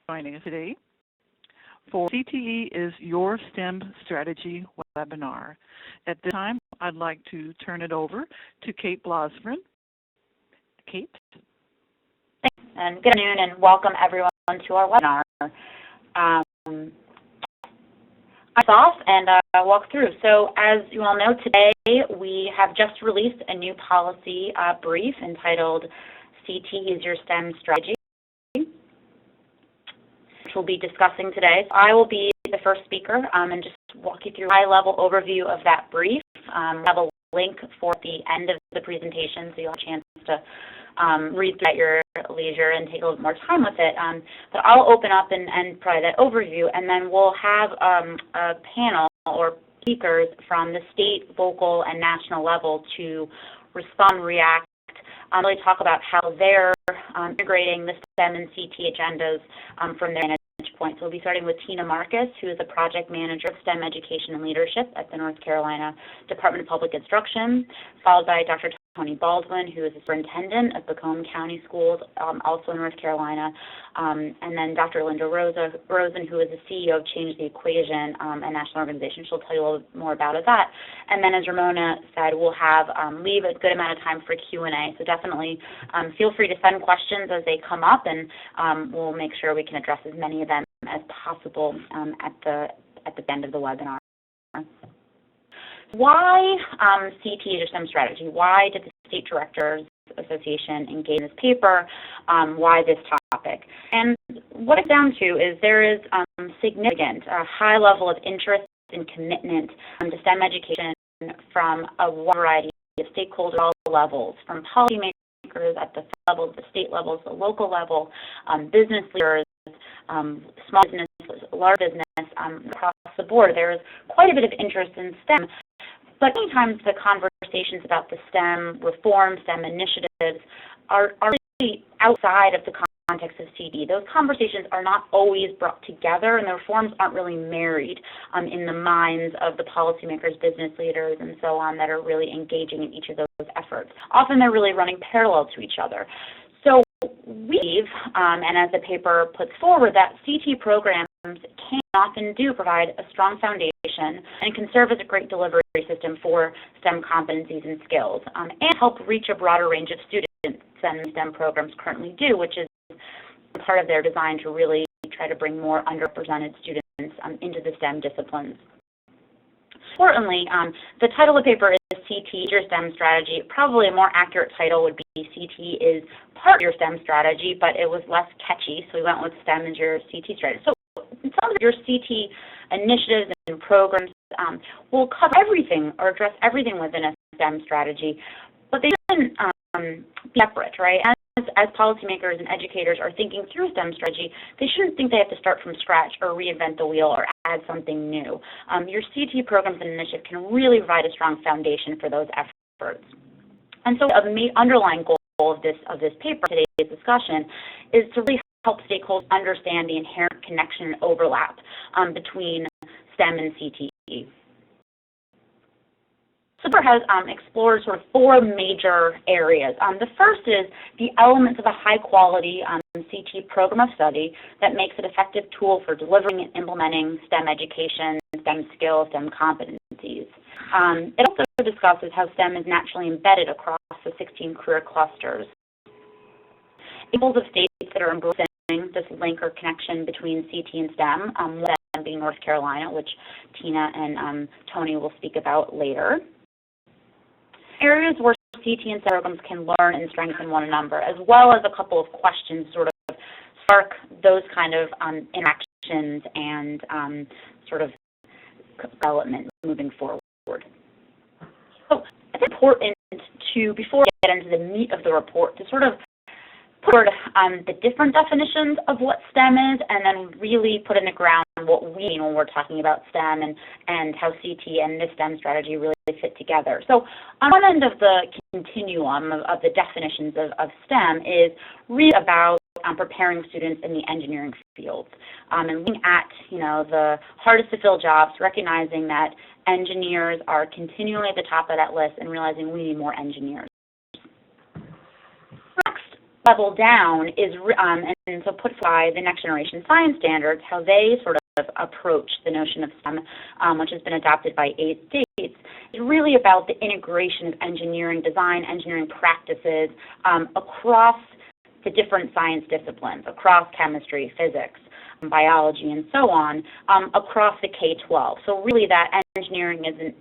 joining us today for CTE is Your STEM Strategy webinar. At this time, I'd like to turn it over to Kate Blosgren. Kate? Thanks, and good afternoon, and welcome everyone to our webinar. I'll off and walk through. So as you all know, today we have just released a new policy brief entitled CTE is Your STEM Strategy, which we'll be discussing today. So I will be the first speaker and just walk you through a high-level overview of that brief. We'll have a link for the end of the presentation, so you'll have a chance to read through at your leisure and take a little more time with it. But I'll open up and provide that overview, and then we'll have a panel or speakers from the state, local, and national level to respond, react, really talk about how they're integrating the STEM and CT agendas from their vantage point. So we'll be starting with Tina Marcus, who is the project manager of STEM education and leadership at the North Carolina Department of Public Instruction, followed by Dr. Tony Baldwin, who is the superintendent of Buncombe County Schools, also in North Carolina, and then Dr. Linda Rosen, who is the CEO of Change the Equation, a national organization. She'll tell you a little more about that. And then, as Ramona said, we'll have leave a good amount of time for Q&A. So definitely feel free to send questions as they come up, and we'll make sure we can address as many of them as possible at the end of the webinar. Why CTE is your STEM strategy? Why did the State Directors Association engage in this paper? Why this topic? And what it's down to is there is significant, high level of interest and commitment to STEM education from a wide variety of stakeholders at all levels, from policymakers at the level, the state levels, the local level, business leaders, small business, large business, across the board. There is quite a bit of interest in STEM. But many times the conversations about the STEM reform, STEM initiatives are really outside of the context of CTE. Those conversations are not always brought together, and the reforms aren't really married in the minds of the policymakers, business leaders, and so on that are really engaging in each of those efforts. Often they're really running parallel to each other. So we believe, and as the paper puts forward, that CTE programs can often do provide a strong foundation and can serve as a great delivery system for STEM competencies and skills, and help reach a broader range of students than STEM programs currently do, which is part of their design to really try to bring more underrepresented students into the STEM disciplines. Importantly, the title of the paper is CTE, Your STEM Strategy. Probably a more accurate title would be CTE is Part of Your STEM Strategy, but it was less catchy, so we went with STEM as Your CTE Strategy. So some of your CTE initiatives and programs will cover everything or address everything within a STEM strategy, but they shouldn't be separate, right? As policymakers and educators are thinking through STEM strategy, they shouldn't think they have to start from scratch or reinvent the wheel or add something new. Your CTE programs and initiative can really provide a strong foundation for those efforts. And so the underlying goal of this paper, today's discussion, is to really help stakeholders understand the inherent connection and overlap between STEM and CTE. So the paper has explored sort of four major areas. The first is the elements of a high-quality CTE program of study that makes it an effective tool for delivering and implementing STEM education, STEM skills, STEM competencies. It also discusses how STEM is naturally embedded across the 16 career clusters. Examples of states that are embracing this link or connection between CTE and STEM, one of them being North Carolina, which Tina and Tony will speak about later. Areas where CTE and STEM programs can learn and strengthen one another, as well as a couple of questions sort of spark those kind of interactions and sort of development moving forward. So it's important to, before we get into the meat of the report, to sort of put forward the different definitions of what STEM is, and then really put in the ground what we mean when we're talking about STEM and how CTE and this STEM strategy really fit together. So on one end of the continuum of the definitions of STEM is really about preparing students in the engineering fields and looking at, the hardest to fill jobs, recognizing that engineers are continually at the top of that list and realizing we need more engineers. Next, level down is, and so put by the next generation science standards, how they sort of approach the notion of STEM, which has been adopted by 8 states, is really about the integration of engineering design, engineering practices across the different science disciplines, across chemistry, physics, biology, and so on, across the K-12. So really that engineering isn't,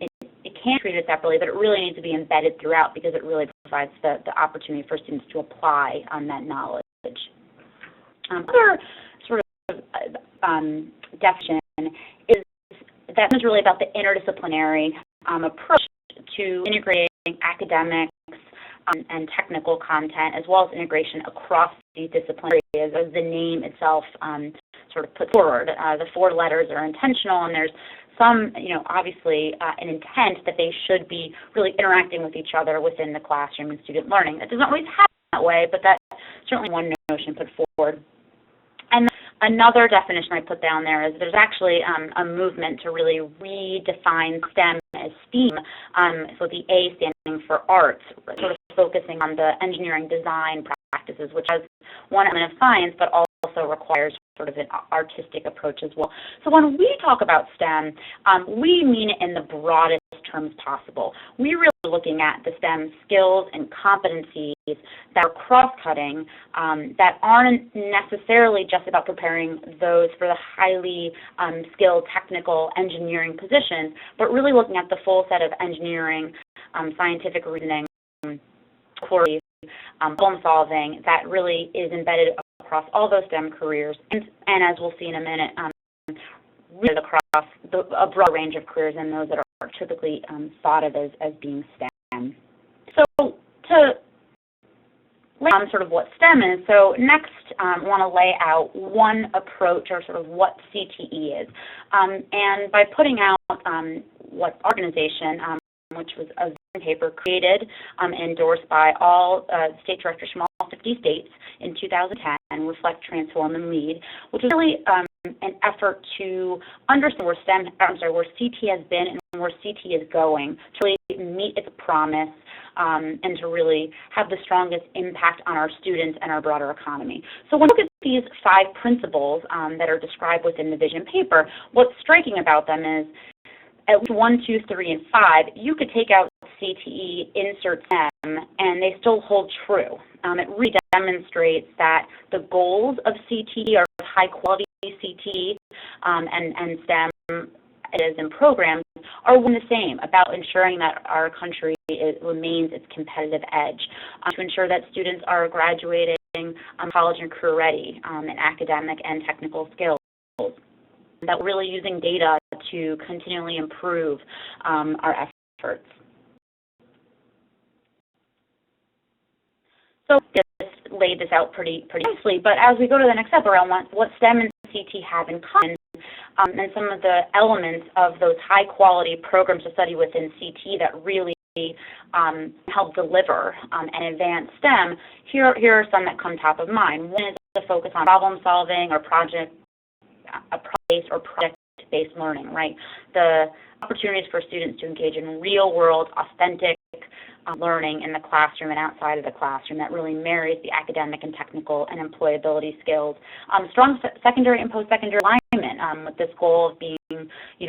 it can't be treated separately, but it really needs to be embedded throughout because it really provides the opportunity for students to apply that knowledge. Another sort of definition is that is really about the interdisciplinary approach to integrating academics and technical content, as well as integration across these disciplinary areas, as the name itself sort of puts forward. The 4 letters are intentional, and there's some, obviously an intent that they should be really interacting with each other within the classroom and student learning. That doesn't always happen that way, but that's certainly one notion put forward. And another definition I put down there is there's actually a movement to really redefine STEM as STEAM, so the A standing for arts, sort of focusing on the engineering design practices, which has one element of science, but also requires sort of an artistic approach as well. So when we talk about STEM, we mean it in the broadest terms possible. We're really looking at the STEM skills and competencies that are cross-cutting, that aren't necessarily just about preparing those for the highly skilled technical engineering positions, but really looking at the full set of engineering, scientific reasoning, queries, problem solving that really is embedded across all those STEM careers, and as we'll see in a minute, really across a broad range of careers and those that are typically thought of as being STEM. So to lay out sort of what STEM is, so next I want to lay out one approach or sort of what CTE is. And by putting out what organization, which was a Vision Paper created and endorsed by all state directors from all 50 states in 2010, Reflect, Transform, and Lead, which is really an effort to understand where where CTE has been and where CTE is going, to really meet its promise and to really have the strongest impact on our students and our broader economy. So when we look at these 5 principles that are described within the Vision Paper, what's striking about them is at least 1, 2, 3, and 5, you could take out CTE, insert STEM, and they still hold true. It really demonstrates that the goals of CTE are high-quality CTE and STEM and programs are one and the same, about ensuring that our country remains its competitive edge, to ensure that students are graduating college and career ready in academic and technical skills, that we're really using data to continually improve our efforts. So just laid this out pretty nicely, but as we go to the next step around what STEM and CTE have in common, and some of the elements of those high-quality programs to study within CTE that really help deliver and advance STEM, here are some that come top of mind. One is the focus on problem solving or project-based or project-based learning, right? The opportunities for students to engage in real-world, authentic learning in the classroom and outside of the classroom that really marries the academic and technical and employability skills. Strong secondary and post-secondary alignment with this goal of being,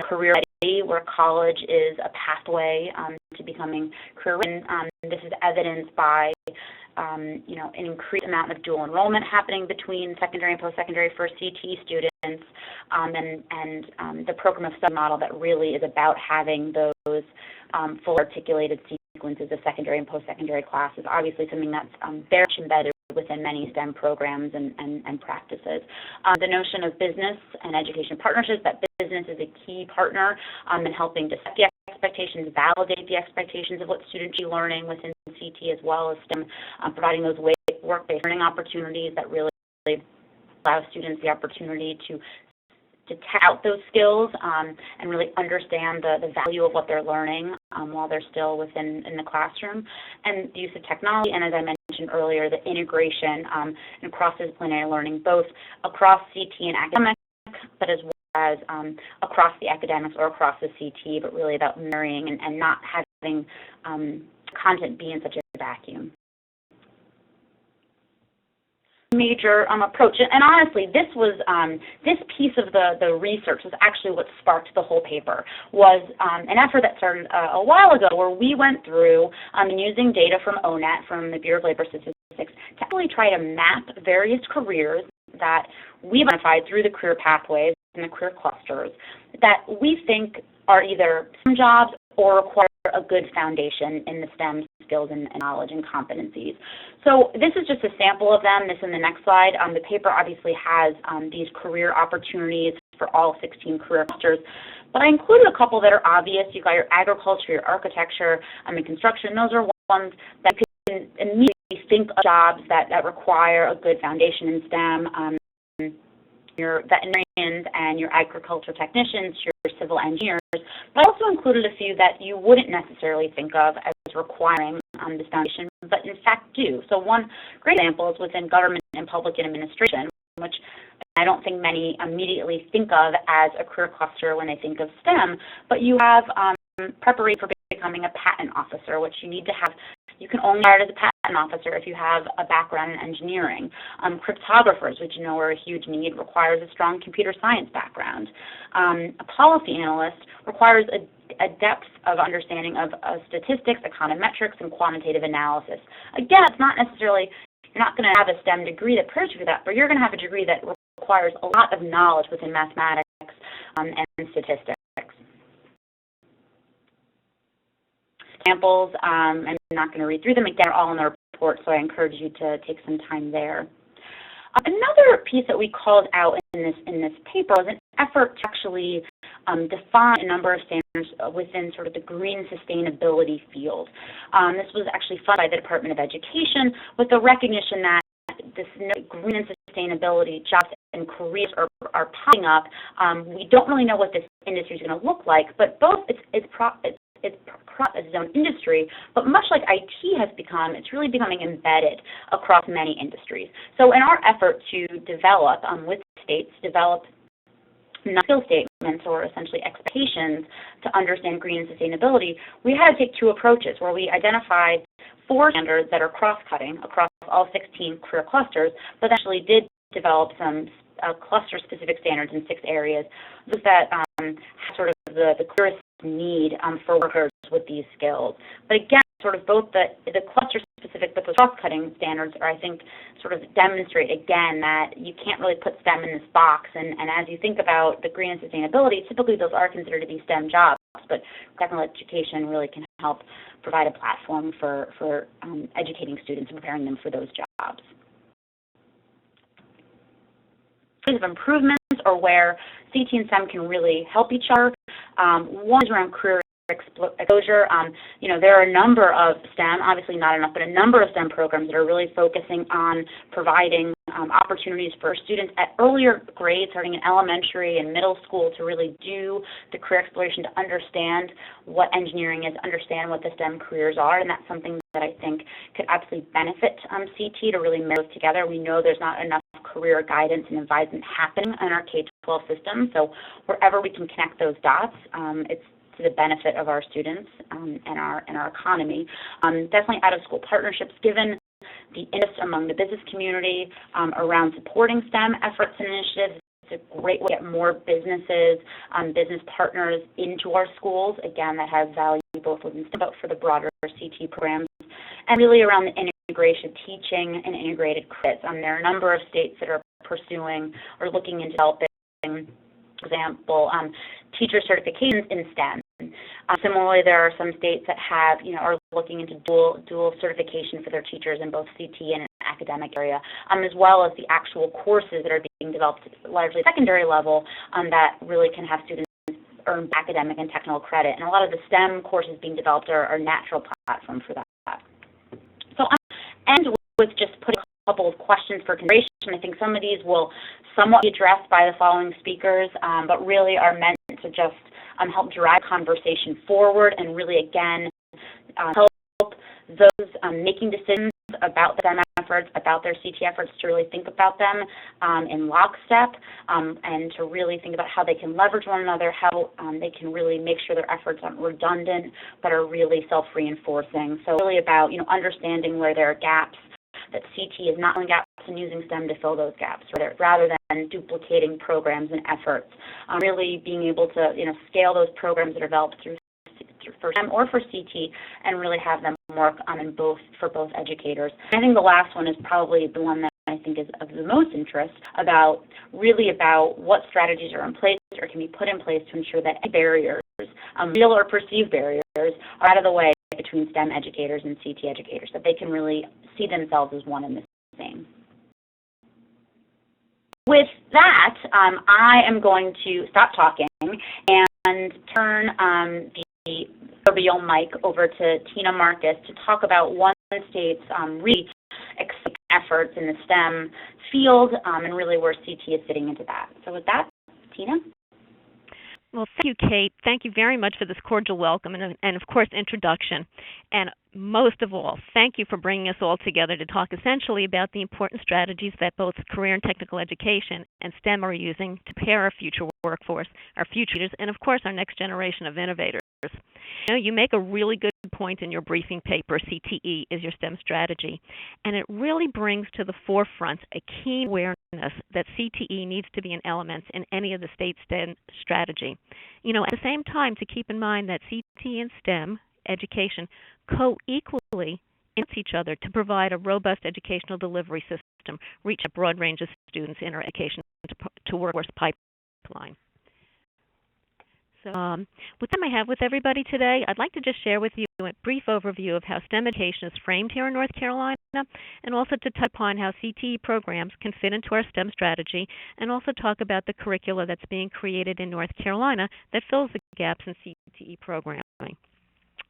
career ready, where college is a pathway to becoming career ready. This is evidenced by an increased amount of dual enrollment happening between secondary and post-secondary for CTE students, and the program of study model that really is about having those full articulated sequences of secondary and post-secondary classes, obviously something that's very much embedded within many STEM programs and practices. The notion of business and education partnerships, that business is a key partner in helping to set the expectations, validate the expectations of what students are learning within CTE, as well as STEM, providing those work-based learning opportunities that really allow students the opportunity to test out those skills and really understand the value of what they're learning while they're still within the classroom, and the use of technology, and as I mentioned earlier, the integration and cross-disciplinary learning, both across CTE and academic, but as well as across the academics or across the CTE, but really about marrying and not having content be in such a vacuum. major approach. And honestly, this was this piece of the research was actually what sparked the whole paper. Was an effort that started a while ago, where we went through using data from ONET, from the Bureau of Labor Statistics, to actually try to map various careers that we've identified through the career pathways and the career clusters that we think are either STEM jobs or require a good foundation in the STEM skills and knowledge and competencies. So this is just a sample of them. This in the next slide. The paper obviously has these career opportunities for all 16 career clusters, but I included a couple that are obvious. You've got your agriculture, your architecture, and construction. Those are ones that you can immediately think of jobs that require a good foundation in STEM. Your veterinarians and your agriculture technicians, your civil engineers, but I also included a few that you wouldn't necessarily think of as requiring this foundation, but in fact do. So one great example is within government and public administration, which I don't think many immediately think of as a career cluster when they think of STEM, but you have preparation for becoming a patent officer, which you need to have. You can only hire as a patent officer if you have a background in engineering. Cryptographers, which you know are a huge need, requires a strong computer science background. A policy analyst requires a depth of understanding of statistics, econometrics, and quantitative analysis. Again, it's not necessarily, you're not going to have a STEM degree that prepares you for that, but you're going to have a degree that requires a lot of knowledge within mathematics and statistics. Examples, I'm not going to read through them again, they're all in the report, so I encourage you to take some time there. Another piece that we called out in this paper was an effort to actually define a number of standards within sort of the green sustainability field. This was actually funded by the Department of Education with the recognition that this green and sustainability jobs and careers are popping up. We don't really know what this industry is going to look like, but both it's its own industry, but much like IT has become, it's really becoming embedded across many industries. So in our effort to develop, with states, develop skill statements or essentially expectations to understand green and sustainability, we had to take two approaches where we identified 4 standards that are cross-cutting across all 16 career clusters, but actually did develop some cluster-specific standards in 6 areas that have sort of the clearest need for workers with these skills. But again, sort of both the cluster-specific but the cross-cutting standards are, I think, sort of demonstrate again that you can't really put STEM in this box. And as you think about the green and sustainability, typically those are considered to be STEM jobs, but technical education really can help provide a platform for educating students and preparing them for those jobs. Of improvements or where CTE and STEM can really help each other. One is around career exposure. There are a number of STEM, obviously not enough, but a number of STEM programs that are really focusing on providing opportunities for students at earlier grades, starting in elementary and middle school, to really do the career exploration, to understand what engineering is, understand what the STEM careers are, and that's something that I think could absolutely benefit CTE to really marry together. We know there's not enough career guidance and advisement happening in our K-12 system, so wherever we can connect those dots, it's to the benefit of our students and our economy. Definitely out-of-school partnerships, given the interest among the business community around supporting STEM efforts and initiatives. It's a great way to get more businesses, business partners into our schools. Again, that has value both within STEM but for the broader CTE programs. And really around the integration, teaching and integrated credits. There are a number of states that are pursuing or looking into developing, for example, teacher certifications in STEM. Similarly, there are some states that have, are looking into dual certification for their teachers in both CTE and an academic area, as well as the actual courses that are being developed largely at secondary level that really can have students earn academic and technical credit. And a lot of the STEM courses being developed are natural platforms for that. So I'll end with just putting a couple of questions for consideration. I think some of these will somewhat be addressed by the following speakers, but really are meant to just help drive conversation forward and really, again, help those making decisions about STEM efforts, about their CTE efforts, to really think about them in lockstep and to really think about how they can leverage one another, how they can really make sure their efforts aren't redundant but are really self-reinforcing. So really about, understanding where there are gaps that CTE is not filling gaps and using STEM to fill those gaps, rather than duplicating programs and efforts. Really being able to scale those programs that are developed for STEM or for CTE and really have them work for both educators. I think the last one is probably the one that I think is of the most interest, about what strategies are in place or can be put in place to ensure that any barriers, real or perceived barriers, are out of the way between STEM educators and CTE educators, that they can really see themselves as one and the same. With that, I am going to stop talking and turn the proverbial mic over to Tina Marcus to talk about one state's really exciting efforts in the STEM field and really where CTE is fitting into that. So with that, Tina? Well, thank you, Kate. Thank you very much for this cordial welcome and of course, introduction. And most of all, thank you for bringing us all together to talk essentially about the important strategies that both career and technical education and STEM are using to prepare our future workforce, our future leaders, and of course, our next generation of innovators. You make a really good point in your briefing paper, CTE is your STEM strategy, and it really brings to the forefront a keen awareness that CTE needs to be an element in any of the state STEM strategy. At the same time, to keep in mind that CTE and STEM education co-equally influence each other to provide a robust educational delivery system, reach a broad range of students in our education to workforce pipeline. So with them I have with everybody today, I'd like to just share with you a brief overview of how STEM education is framed here in North Carolina, and also to touch upon how CTE programs can fit into our STEM strategy, and also talk about the curricula that's being created in North Carolina that fills the gaps in CTE programming.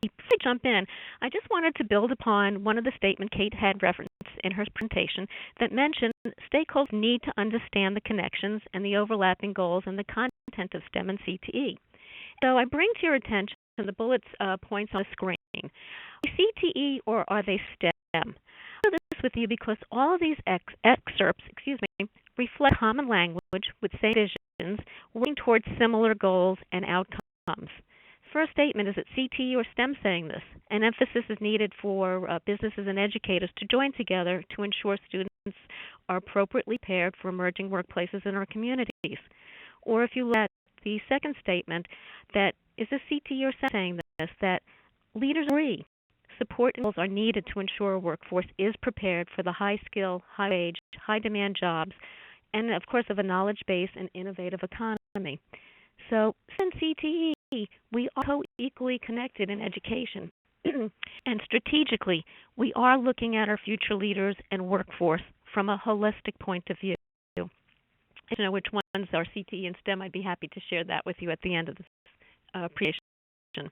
Before I jump in, I just wanted to build upon one of the statements Kate had referenced in her presentation that mentioned stakeholders need to understand the connections and the overlapping goals and the content of STEM and CTE. So I bring to your attention the bullet points on the screen. Are they CTE or are they STEM? I'll do this with you because all of these excerpts reflect common language with same visions, working towards similar goals and outcomes. First statement is that CTE or STEM saying this, and emphasis is needed for businesses and educators to join together to ensure students are appropriately prepared for emerging workplaces in our communities. Or if you look at the second statement, that is a CTE or STEM saying this, that leaders agree support and goals are needed to ensure a workforce is prepared for the high-skill, high-wage, high-demand jobs, and of course of a knowledge-based and innovative economy. So in CTE, we are co-equally connected in education. And strategically, we are looking at our future leaders and workforce from a holistic point of view. If you know which ones are CTE and STEM, I'd be happy to share that with you at the end of this presentation.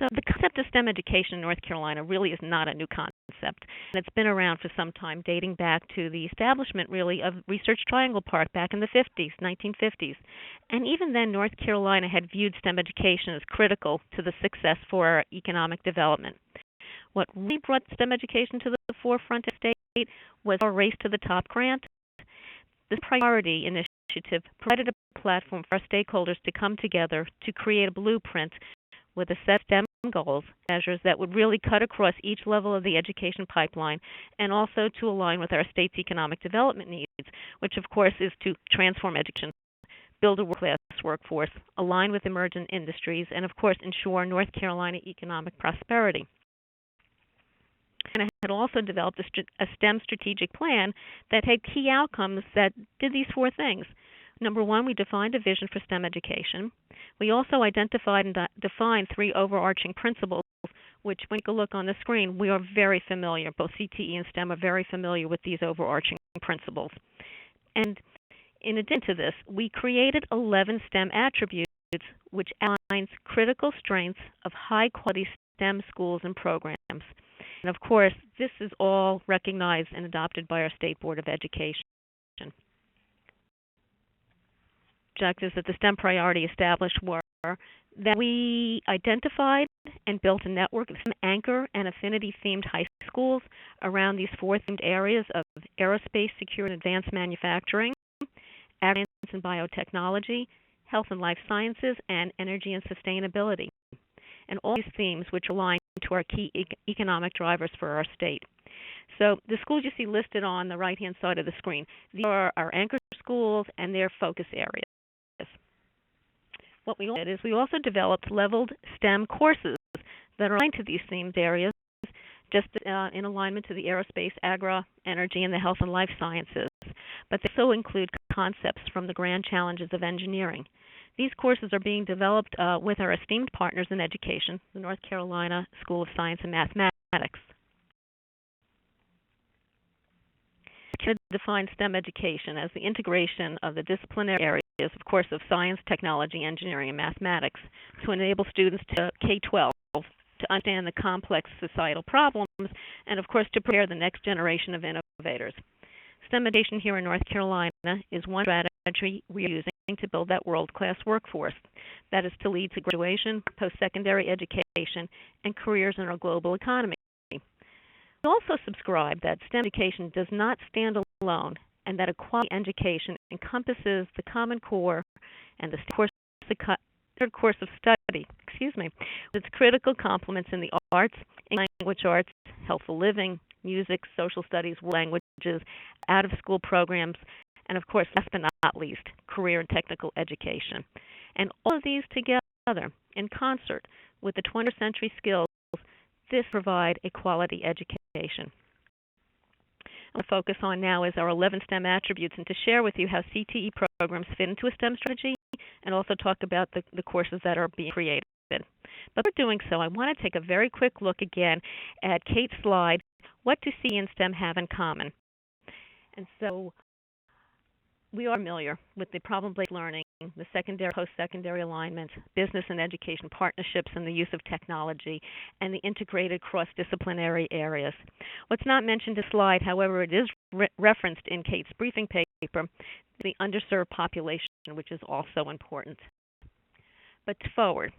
So the concept of STEM education in North Carolina really is not a new concept, and it's been around for some time, dating back to the establishment, really, of Research Triangle Park back in the 1950s. And even then, North Carolina had viewed STEM education as critical to the success for our economic development. What really brought STEM education to the forefront of the state was our Race to the Top grant. This priority initiative provided a platform for our stakeholders to come together to create a blueprint with a set of STEM goals, measures that would really cut across each level of the education pipeline, and also to align with our state's economic development needs, which of course is to transform education, build a world-class workforce, align with emerging industries, and of course ensure North Carolina economic prosperity. And I had also developed a STEM strategic plan that had key outcomes that did these four things. Number one, we defined a vision for STEM education. We also identified and defined three overarching principles, which when you look on the screen, we are very familiar, both CTE and STEM are very familiar with these overarching principles. And in addition to this, we created 11 STEM attributes, which outlines critical strengths of high-quality STEM schools and programs. And of course, this is all recognized and adopted by our State Board of Education. Objectives that the STEM priority established were that we identified and built a network of STEM anchor and affinity-themed high schools around these four themed areas of aerospace, secure and advanced manufacturing, agri and biotechnology, health and life sciences, and energy and sustainability. And all these themes which align to our key economic drivers for our state. So the schools you see listed on the right-hand side of the screen, these are our anchor schools and their focus areas. What we did is we also developed leveled STEM courses that are aligned to these themed areas, just in alignment to the aerospace, agri, energy, and the health and life sciences. But they also include concepts from the grand challenges of engineering. These courses are being developed with our esteemed partners in education, the North Carolina School of Science and Mathematics. To define STEM education as the integration of the disciplinary areas, of course, of science, technology, engineering, and mathematics to enable students to K-12 to understand the complex societal problems and, of course, to prepare the next generation of innovators. STEM education here in North Carolina is one strategy we're using to build that world-class workforce that is to lead to graduation, post-secondary education, and careers in our global economy. We also subscribe that STEM education does not stand alone and that a quality education encompasses the Common Core and the third course of study, with its critical complements in the arts, language arts, healthful living, music, social studies, languages, out-of-school programs, and of course, last but not least, career and technical education. And all of these together, in concert with the 21st century skills, this provide a quality education. What I focus on now is our 11 STEM attributes, and to share with you how CTE programs fit into a STEM strategy, and also talk about the courses that are being created. But for doing so, I want to take a very quick look again at Kate's slide, what do CTE and STEM have in common? And so we are familiar with the problem-based learning, the secondary, post-secondary alignment, business and education partnerships, and the use of technology, and the integrated cross-disciplinary areas. What's not mentioned in the slide, however, it is referenced in Kate's briefing paper, the underserved population, which is also important. But forward,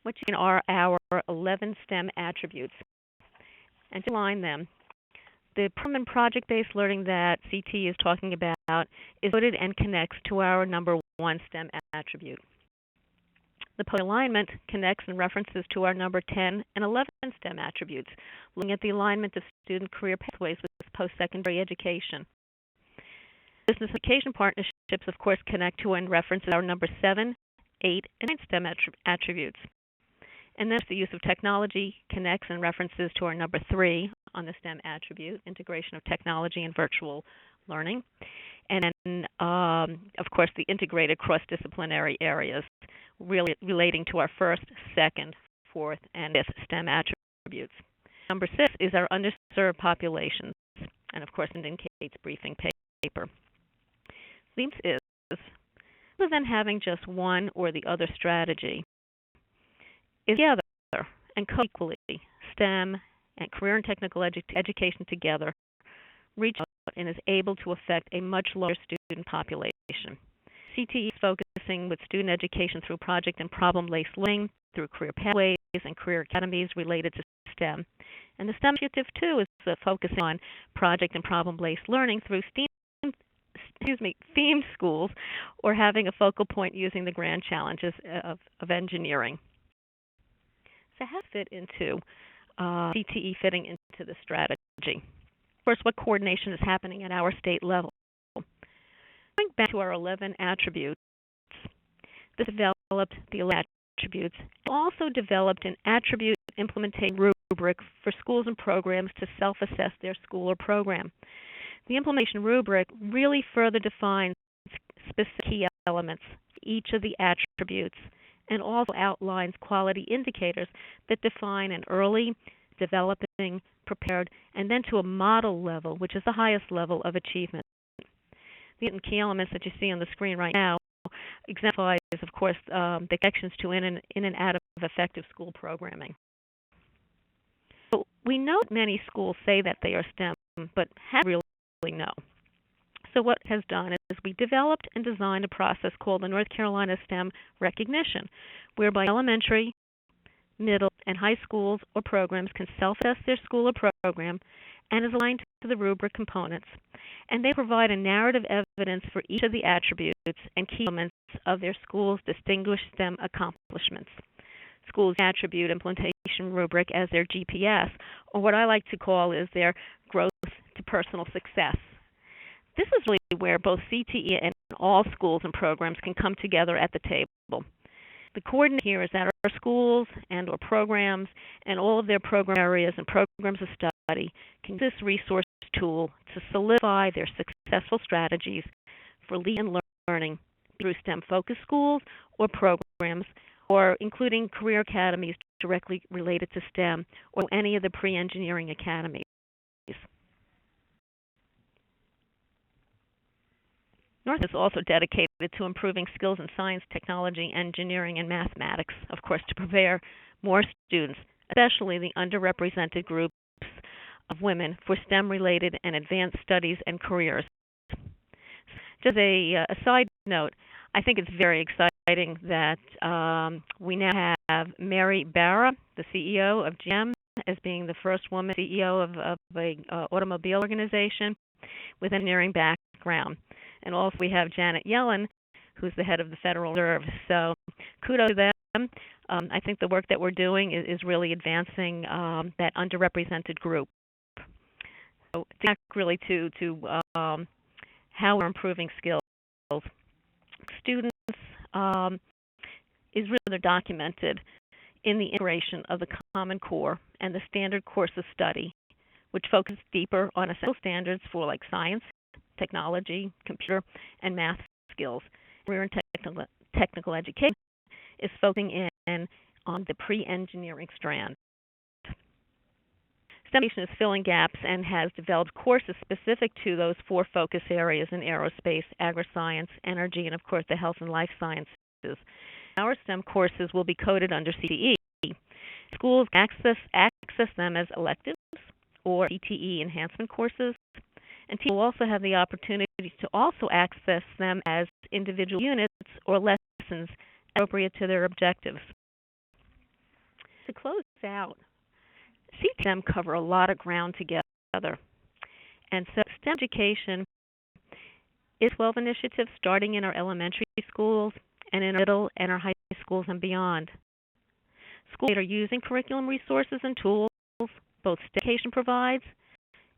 what you can are our 11 STEM attributes. And to align them, the program and project-based learning that CTE is talking about is coded and connects to our number 1 STEM attribute. The post-alignment connects and references to our number 10 and 11 STEM attributes, looking at the alignment of student career pathways with post-secondary education. Business education partnerships, of course, connect to and reference our number 7, 8, and 9 STEM attributes. And then the use of technology connects and references to our number 3 on the STEM attribute, integration of technology and virtual learning. And then, of course, the integrated cross-disciplinary areas really relating to our first, second, fourth, and fifth STEM attributes. Number 6 is our underserved populations, and of course, in Kate's briefing paper. Themes is, rather than having just one or the other strategy, is together and co-equally STEM and career and technical education together reach out and is able to affect a much larger student population. CTE is focusing with student education through project and problem-based learning, through career pathways and career academies related to STEM. And the STEM initiative, too, is focusing on project and problem-based learning through themed schools, or having a focal point using the grand challenges of engineering. So how to fit into CTE fitting into the strategy? Of course, what coordination is happening at our state level? Going back to our 11 attributes, this developed the 11 attributes, also developed an attribute implementation rubric for schools and programs to self-assess their school or program. The implementation rubric really further defines specific key elements for each of the attributes, and also outlines quality indicators that define an early, developing, prepared, and then to a model level, which is the highest level of achievement. The key elements that you see on the screen right now exemplifies, of course, the connections to in and out of effective school programming. So we know that many schools say that they are STEM, but how do we really know? So what has done is we developed and designed a process called the North Carolina STEM Recognition, whereby elementary, middle, and high schools or programs can self-assess their school or program and is aligned to the rubric components. And they provide a narrative evidence for each of the attributes and key elements of their school's distinguished STEM accomplishments. Schools attribute implementation rubric as their GPS, or what I like to call is their growth to personal success. This is really where both CTE and all schools and programs can come together at the table. The coordinate here is that our schools and or programs and all of their program areas and programs of study can use this resource tool to solidify their successful strategies for leading and learning through STEM-focused schools or programs, or including career academies directly related to STEM, or any of the pre-engineering academies. North is also dedicated to improving skills in science, technology, engineering, and mathematics, of course, to prepare more students, especially the underrepresented groups of women, for STEM-related and advanced studies and careers. Just a side note, I think it's very exciting that we now have Mary Barra, the CEO of GM, as being the first woman CEO of an automobile organization with an engineering background. And also we have Janet Yellen, who's the head of the Federal Reserve. So kudos to them. I think the work that we're doing is really advancing that underrepresented group. So back really to how we're improving skills. Students is really documented in the integration of the Common Core and the standard course of study, which focus deeper on essential standards for like science, technology, computer, and math skills. Career and technical education is focusing in on the pre-engineering strand. STEM is filling gaps and has developed courses specific to those 4 focus areas in aerospace, agri-science, energy, and of course the health and life sciences. Our STEM courses will be coded under CTE. Schools access them as electives or CTE enhancement courses, and teachers will also have the opportunity to also access them as individual units or lessons appropriate to their objectives. To close out, CTE and STEM cover a lot of ground together, and so STEM education is 12 initiatives starting in our elementary schools and in our middle and our high schools and beyond. Schools are using curriculum resources and tools both STEM education provides,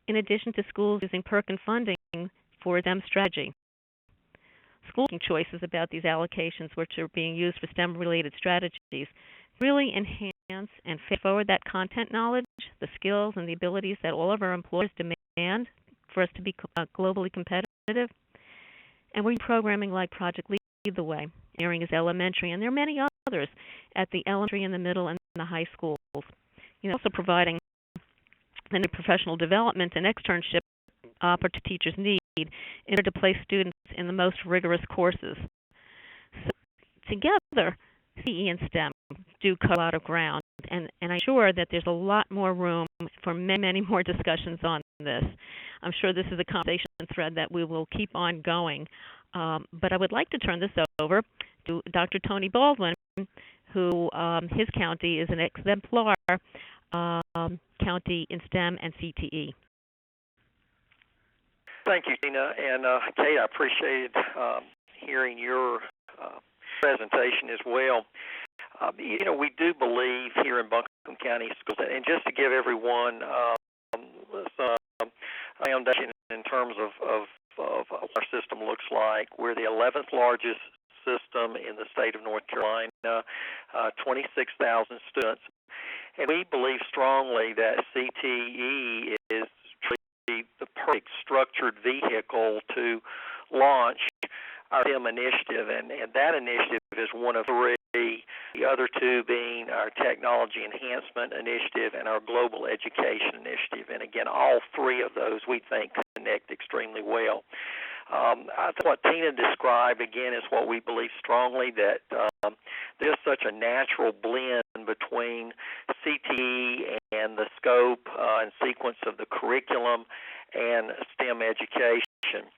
in addition to schools using PERC and funding for STEM strategy. Schools making choices about these allocations, which are being used for STEM-related strategies, really enhance and feed forward that content knowledge, the skills, and the abilities that all of our employers demand for us to be globally competitive. And we're programming like Project Lead the Way. Engineering is elementary, and there are many others at the elementary and the middle and the high schools. Also providing the professional development and externship opportunities teachers need in order to place students in the most rigorous courses. So together, CTE and STEM do cover a lot of ground, and I'm sure that there's a lot more room for many more discussions on this. I'm sure this is a conversation thread that we will keep on going. But I would like to turn this over to Dr. Tony Baldwin, who his county is an exemplar county in STEM and CTE. Thank you, Tina. And Kate, I appreciated hearing your presentation as well. We do believe here in Buncombe County Schools, and just to give everyone some foundation in terms of what our system looks like, we're the 11th largest system in the state of North Carolina, 26,000 students. And we believe strongly that CTE is the perfect structured vehicle to launch our STEM initiative, and that initiative is one of 3, the other 2 being our Technology Enhancement Initiative and our Global Education Initiative. And again, all 3 of those we think connect extremely well. I think what Tina described, again, is what we believe strongly, that there's such a natural blend between CTE and the scope and sequence of the curriculum and STEM education.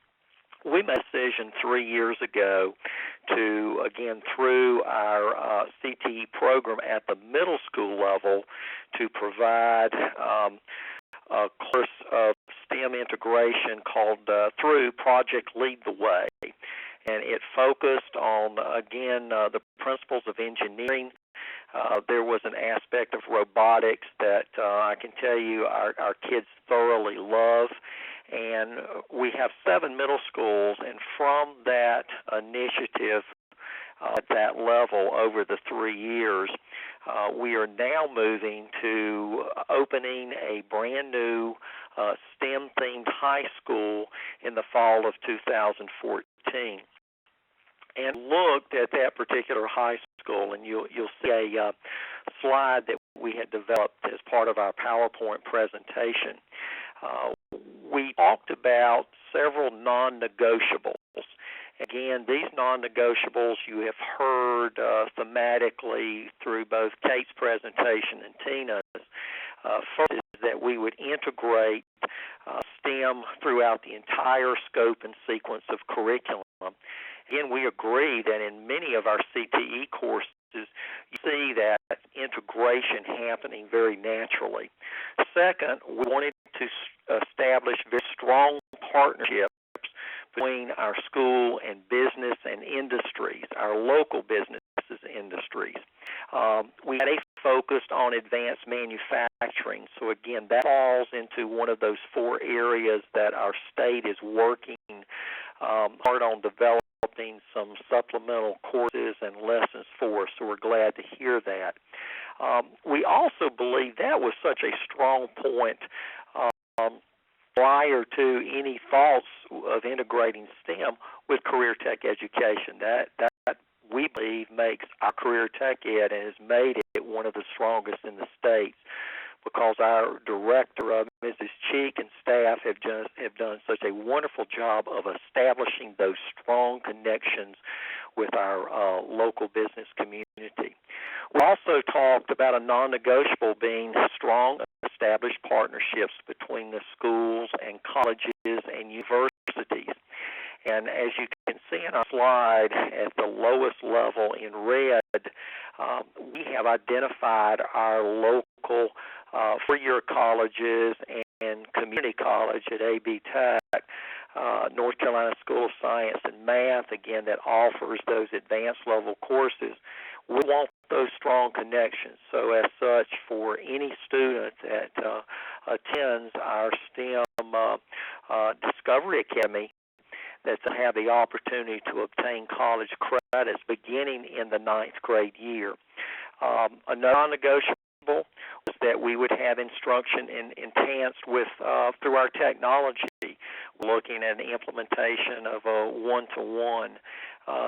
We made a decision 3 years ago to, again, through our CTE program at the middle school level, to provide a course of STEM integration called through Project Lead the Way. And it focused on, again, the principles of engineering, There was an aspect of robotics that I can tell you our kids thoroughly love. And we have 7 middle schools, and from that initiative at that level over the 3 years, we are now moving to opening a brand new STEM-themed high school in the fall of 2014. And looked at that particular high school, and you'll see a slide that we had developed as part of our PowerPoint presentation. We talked about several non-negotiables. Again, these non-negotiables you have heard thematically through both Kate's presentation and Tina's. First is that we would integrate STEM throughout the entire scope and sequence of curriculum. Again, we agree that in many of our CTE courses, you see that integration happening very naturally. Second, we wanted to establish very strong partnerships between our school and business and industries, our local businesses and industries. We had a focus on advanced manufacturing. So again, that falls into one of those 4 areas that our state is working hard on developing some supplemental courses and lessons for us, so we're glad to hear that. We also believe that was such a strong point prior to any thoughts of integrating STEM with career tech education. That we believe makes our career tech ed and has made it one of the strongest in the states, because our director, Mrs. Cheek, and staff have done such a wonderful job of establishing those strong connections with our local business community. We also talked about a non-negotiable being strong established partnerships between the schools and colleges and universities. And as you can see in our slide, at the lowest level in red, we have identified our local 4-year colleges and community college at AB Tech, North Carolina School of Science and Math, again, that offers those advanced level courses. We want those strong connections. So as such, for any student that attends our STEM Discovery Academy, that they have the opportunity to obtain college credits beginning in the 9th grade year. A non-negotiable was that we would have instruction enhanced with through our technology, looking at an implementation of a one-to-one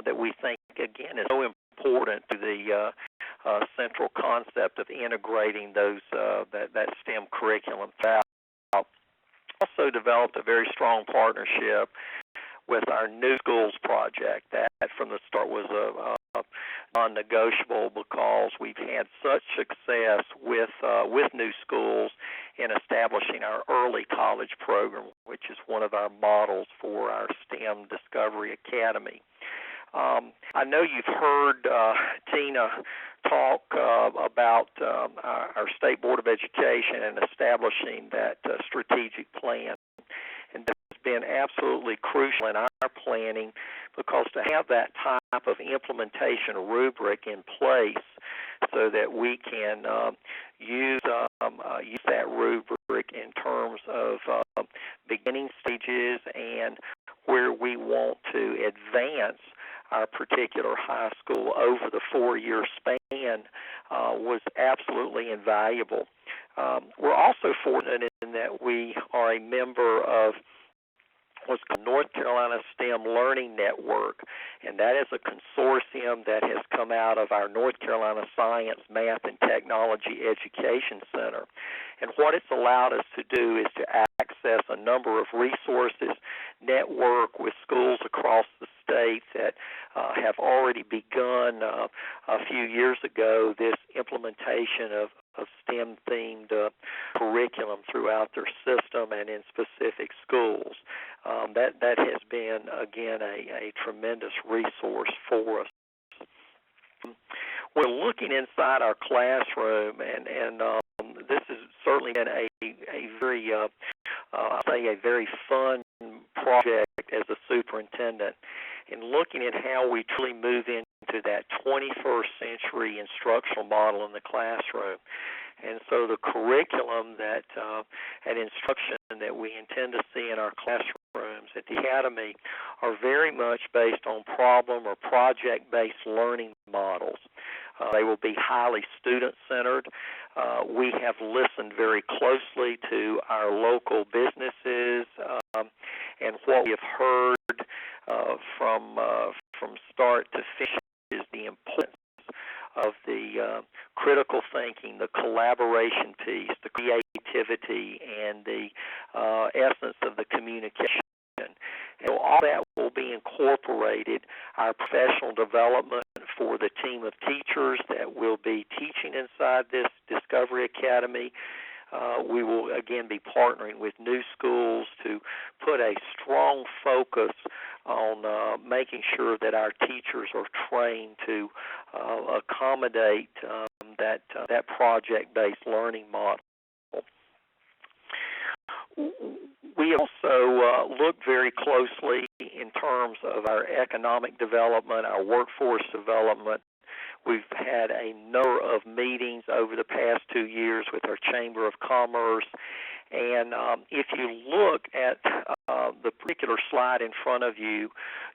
that we think, again, is so important to the central concept of integrating those that STEM curriculum throughout. Also developed a very strong partnership with our New Schools project. That from the start was a non-negotiable, because we've had such success with New Schools in establishing our early college program, which is one of our models for our STEM Discovery Academy. I know you've heard Tina talk about our State Board of Education and establishing that strategic plan. And that's been absolutely crucial in our planning, because to have that type of implementation rubric in place so that we can use that rubric in terms of beginning stages and where we want to advance our particular high school over the 4-year span was absolutely invaluable. We're also fortunate in that we are a member of what's called North Carolina STEM Learning Network, and that is a consortium that has come out of our North Carolina Science, Math, and Technology Education Center. And what it's allowed us to do is to access a number of resources, network with schools across the state that have already begun a few years ago this implementation of STEM-themed curriculum throughout their system and in specific schools. That has been, again, a tremendous resource for us. We're looking inside our classroom, and this has certainly been a very, I'll say, a very fun project as a superintendent in looking at how we truly move into that 21st century instructional model in the classroom. And so the curriculum that and instruction that we intend to see in our classrooms at the Academy are very much based on problem or project-based learning models. They will be highly student-centered. We have listened very closely to our local businesses and what we have heard from start to finish is the importance of the critical thinking, the collaboration piece, the creativity, and the essence of the communication. And all that will be incorporated, our professional development for the team of teachers that will be teaching inside this Discovery Academy. We will, again, be partnering with new schools to put a strong focus on making sure that our teachers are trained to accommodate that project-based learning model. We also look very closely in terms of our economic development, our workforce development. We've had a number of meetings over the past 2 years with our Chamber of Commerce, and if you look at the particular slide in front of you,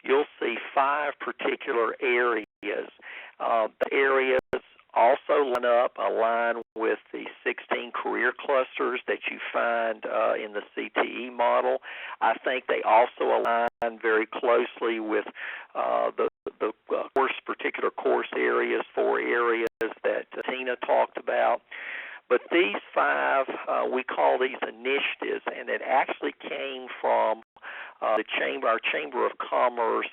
you'll see 5 particular areas. The areas also align with the 16 career clusters that you find in the CTE model. I think they also align very closely with the particular course areas, 4 areas that Tina talked about. But these 5, we call these initiatives, and it actually came from our Chamber of Commerce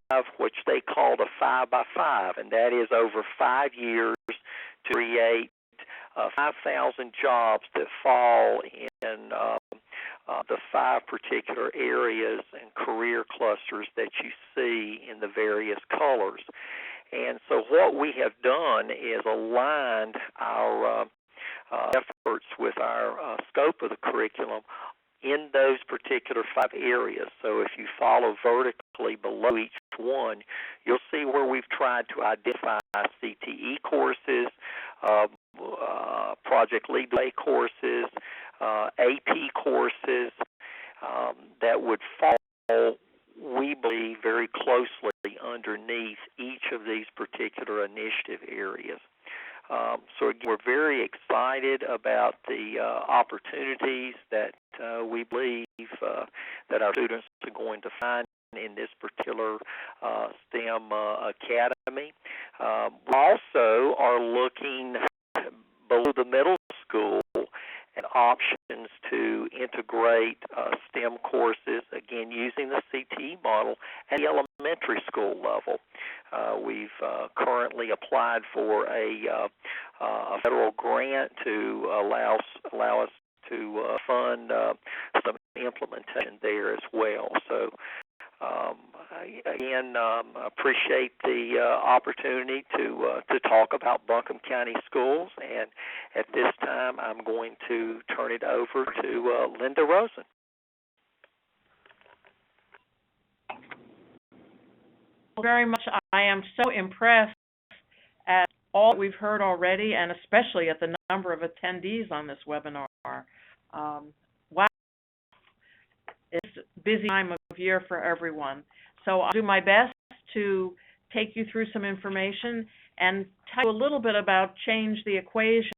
drive, which they called a 5x5, and that is over 5 years to create 5,000 jobs that fall in the 5 particular areas and career clusters that you see in the various colors. And so what we have done is aligned our efforts with our scope of the curriculum in those particular 5 areas. So if you follow vertically below each one, you'll see where we've tried to identify CTE courses, Project Lead Way courses, AP courses that would fall, we believe, very closely underneath each of these particular initiative areas. So again, we're very excited about the opportunities that we believe that our students are going to find in this particular STEM academy. We also are looking below the middle school at options to integrate STEM courses, again, using the CTE model at the elementary school level. We've currently applied for a federal grant to allow us to fund some implementation there as well. So, again, appreciate the opportunity to talk about Buncombe County Schools, and at this time I'm going to turn it over to Linda Rosen. Very much. I am so impressed at all that we've heard already, and especially at the number of attendees on this webinar. Wow. It's a busy time of year for everyone. So I'll do my best to take you through some information and tell you a little bit about Change the Equation.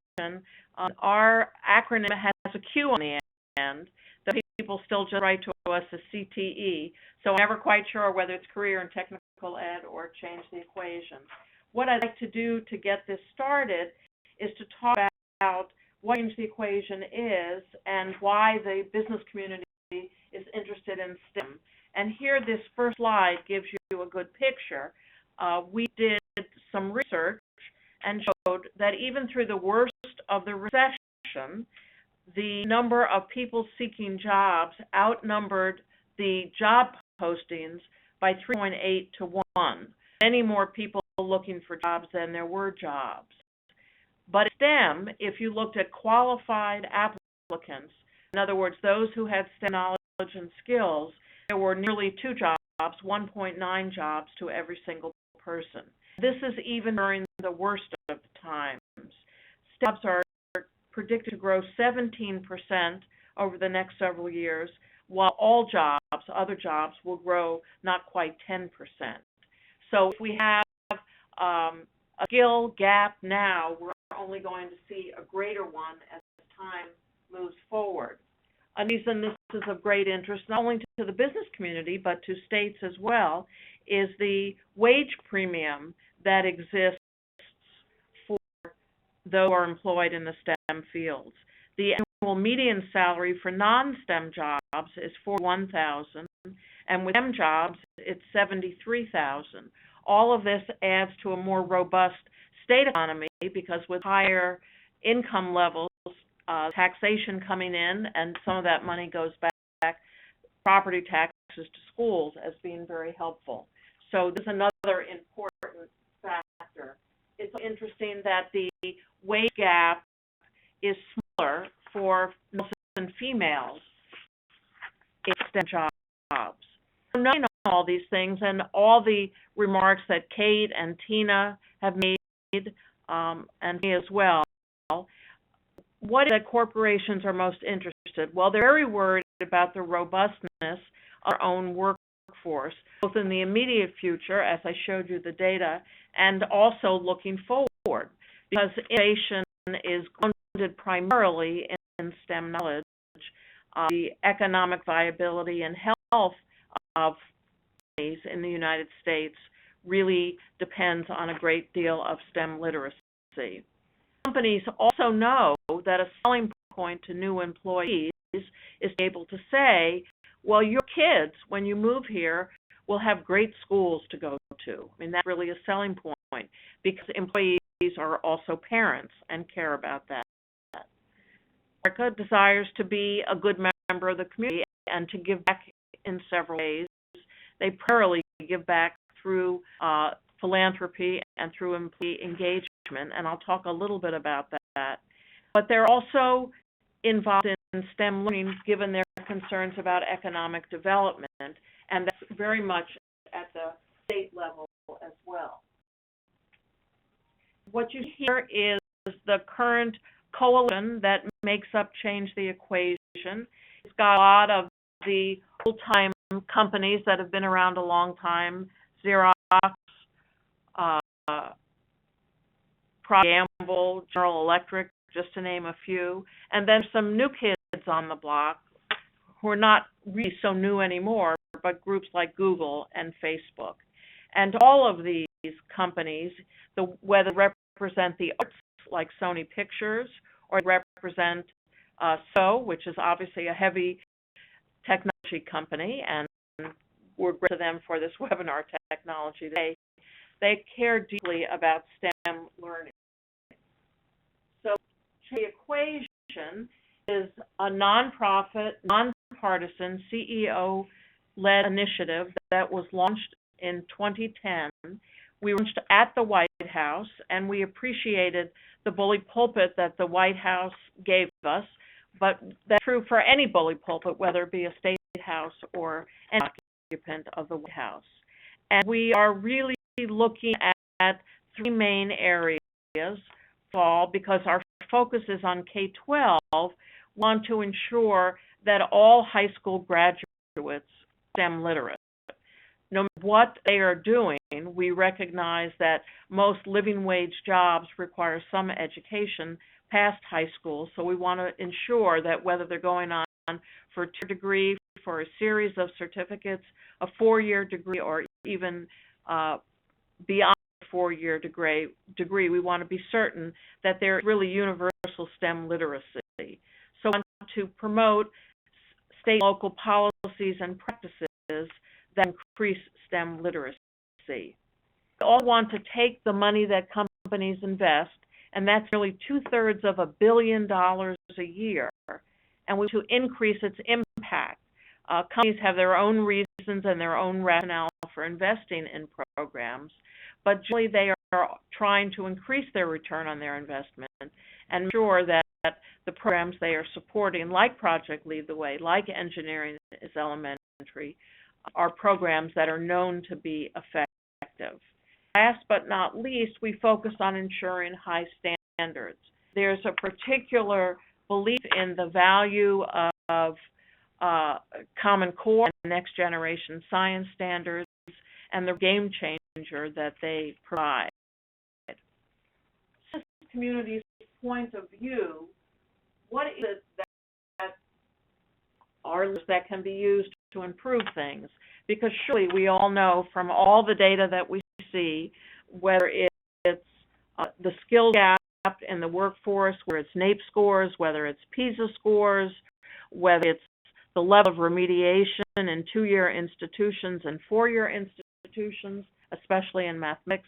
Our acronym has a Q on the end. The people still just write to us as CTE, so I'm never quite sure whether it's career and technical ed or Change the Equation. What I'd like to do to get this started is to talk about what Change the Equation is and why the business community is interested in STEM. And here, this first slide gives you a good picture. We did some research and showed that even through the worst of the recession, the number of people seeking jobs outnumbered the job postings by 3.8 to 1. Many more people looking for jobs than there were jobs. But in STEM, if you looked at qualified applicants, in other words, those who had STEM knowledge and skills, there were nearly 2 jobs, 1.9 jobs to every single person. This is even during the worst of times. STEM jobs are predicted to grow 17% over the next several years, while all jobs, other jobs, will grow not quite 10%. So if we have a skill gap now, we're only going to see a greater one as time moves forward. A reason this is of great interest, not only to the business community, but to states as well, is the wage premium that exists for those who are employed in the STEM fields. The annual median salary for non-STEM jobs is $41,000, and with STEM jobs, it's $73,000. All of this adds to a more robust state economy because with higher income levels, taxation coming in, and some of that money goes back, property taxes to schools as being very helpful. So this is another important factor. It's interesting that the wage gap is smaller for males and females in STEM jobs. Knowing all these things and all the remarks that Kate and Tina have made, and me as well, what is that corporations are most interested? Well, they're very worried about the robustness of our own workforce, both in the immediate future, as I showed you the data, and also looking forward, because innovation is grounded primarily in STEM knowledge. The economic viability and health of companies in the United States really depends on a great deal of STEM literacy. Companies also know that a selling point to new employees is able to say, well, your kids, when you move here, will have great schools to go to. I mean, that's really a selling point because employees are also parents and care about that. America desires to be a good member of the community and to give back in several ways. They primarily give back through philanthropy and through employee engagement, and I'll talk a little bit about that. But they're also involved in STEM learning given their concerns about economic development, and that's very much at the state level as well. What you hear is the current coalition that makes up Change the Equation. It's got a lot of the old-time companies that have been around a long time, Xerox, Gamble, General Electric, just to name a few, and then some new kids on the block who are not really so new anymore, but groups like Google and Facebook. And all of these companies, whether they represent the arts like Sony Pictures or represent which is obviously a heavy technology company, and we're grateful to them for this webinar technology. They care deeply about STEM learning. So the equation is a nonprofit, nonpartisan, CEO-led initiative that was launched in 2010. We launched at the White House, and we appreciated the bully pulpit that the White House gave us, but that's true for any bully pulpit, whether it be a state house or an occupant of the White House. And we are really looking at 3 main areas, because our focus is on K-12. We want to ensure that all high school graduates are STEM literate. No matter what they are doing, we recognize that most living wage jobs require some education past high school, so we want to ensure that whether they're going on for a degree, for a series of certificates, a 4-year degree, or even beyond a 4-year degree, we want to be certain that there's really universal STEM literacy. So we want to promote state and local policies and practices that increase STEM literacy. We all want to take the money that companies invest, and that's nearly 2/3 of $1 billion a year, and we want to increase its impact. Companies have their own reasons and their own rationale for investing in programs, but generally they are trying to increase their return on their investment and ensure that the programs they are supporting, like Project Lead the Way, like Engineering is Elementary, are programs that are known to be effective. Last but not least, we focus on ensuring high standards. There's a particular belief in the value of Common Core and next generation science standards and the game changer that they provide. From the community's point of view, what is it that can be used to improve things? Because surely we all know from all the data that we see, whether it's the skill gap in the workforce, whether it's NAEP scores, whether it's PISA scores, whether it's the level of remediation in 2-year institutions and 4-year institutions, especially in mathematics,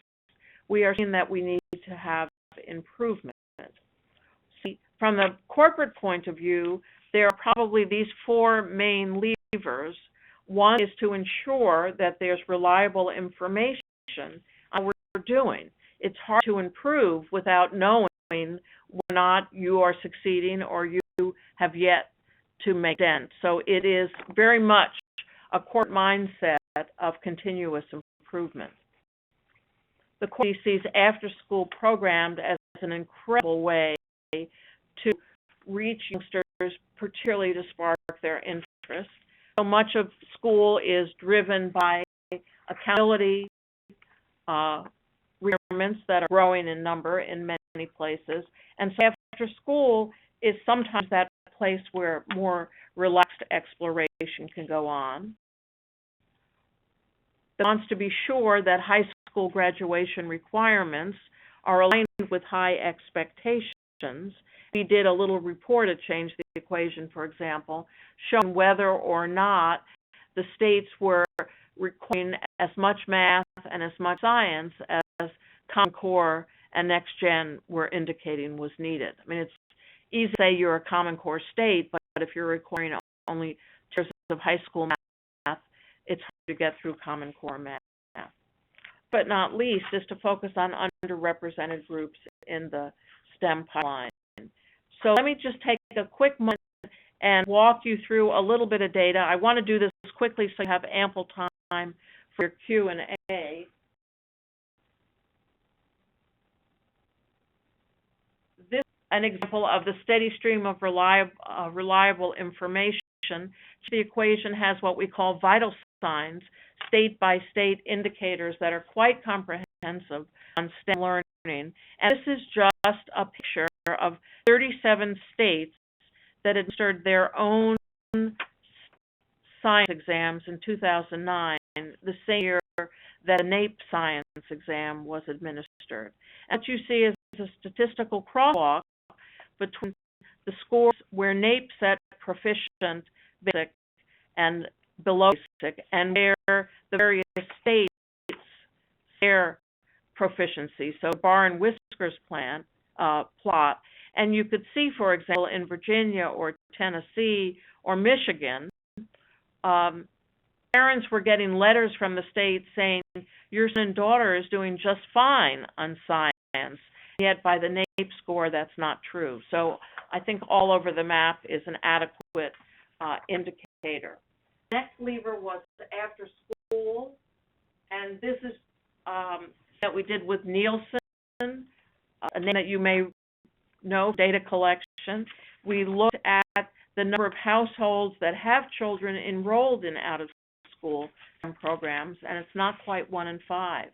we are seeing that we need to have improvement. See, from the corporate point of view, there are probably these 4 main levers. One is to ensure that there's reliable information on what we're doing. It's hard to improve without knowing whether or not you are succeeding or you have yet to make a dent. So it is very much a corporate mindset of continuous improvement. The corporate sees after-school programs as an incredible way to reach youngsters, particularly to spark their interest. So much of school is driven by accountability, requirements that are growing in number in many places. And so after school is sometimes that place where more relaxed exploration can go on. It wants to be sure that high school graduation requirements are aligned with high expectations. We did a little report to change the equation, for example, showing whether or not the states were requiring as much math and as much science as Common Core and Next Gen were indicating was needed. I mean, it's easy to say you're a Common Core state, but if you're requiring only 2 years of high school math, it's hard to get through Common Core math. But not least is to focus on underrepresented groups in the STEM pipeline. So let me just take a quick moment and walk you through a little bit of data. I want to do this quickly so you have ample time for your Q&A. This is an example of the steady stream of reliable information. The equation has what we call vital signs, state-by-state indicators that are quite comprehensive on STEM learning. And this is just a picture of 37 states that administered their own science exams in 2009, the same year that a NAEP science exam was administered. And what you see is a statistical crosswalk between the scores where NAEP set proficient, basic, and below basic, and where the various states their proficiency. So bar and whiskers plot. And you could see, for example, in Virginia or Tennessee or Michigan, parents were getting letters from the state saying, your son and daughter is doing just fine on science, yet by the NAEP score, that's not true. So I think all over the map is an adequate indicator. Next lever was after school, and this is that we did with Nielsen, a name that you may know, data collection. We looked at the number of households that have children enrolled in out-of-school programs, and it's not quite 1 in 5.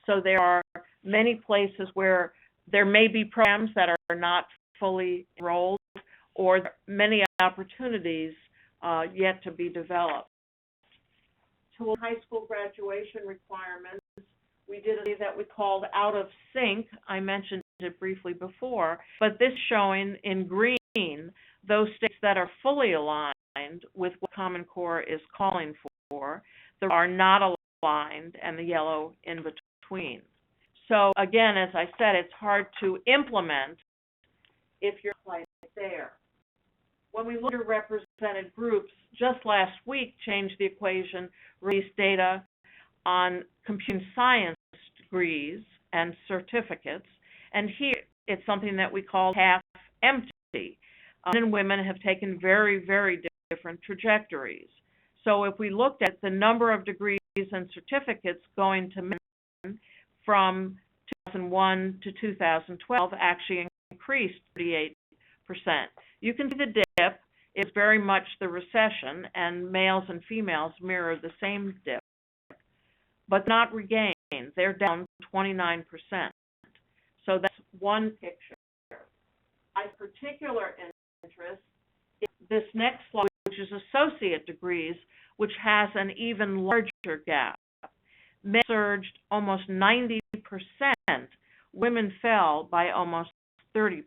So there are many places where there may be programs that are not fully enrolled, or many opportunities yet to be developed. To high school graduation requirements, we did a study that we called Out of Sync. I mentioned it briefly before, but this showing in green those states that are fully aligned with what Common Core is calling for, that are not aligned, and the yellow in between. So again, as I said, it's hard to implement if you're right there. When we look at represented groups, just last week changed the equation, released data on computing science degrees and certificates, and here it's something that we call Halfempty. men and women have taken very, very different trajectories. So if we looked at the number of degrees and certificates going to men from 2001 to 2012 actually increased 38%. You can see the dip is very much the recession, and males and females mirror the same dip, but not regained. They're down 29%. So that's one picture. Of particular interest is this next slide, which is associate degrees, which has an even larger gap. Men surged almost 90%. Women fell by almost 30%.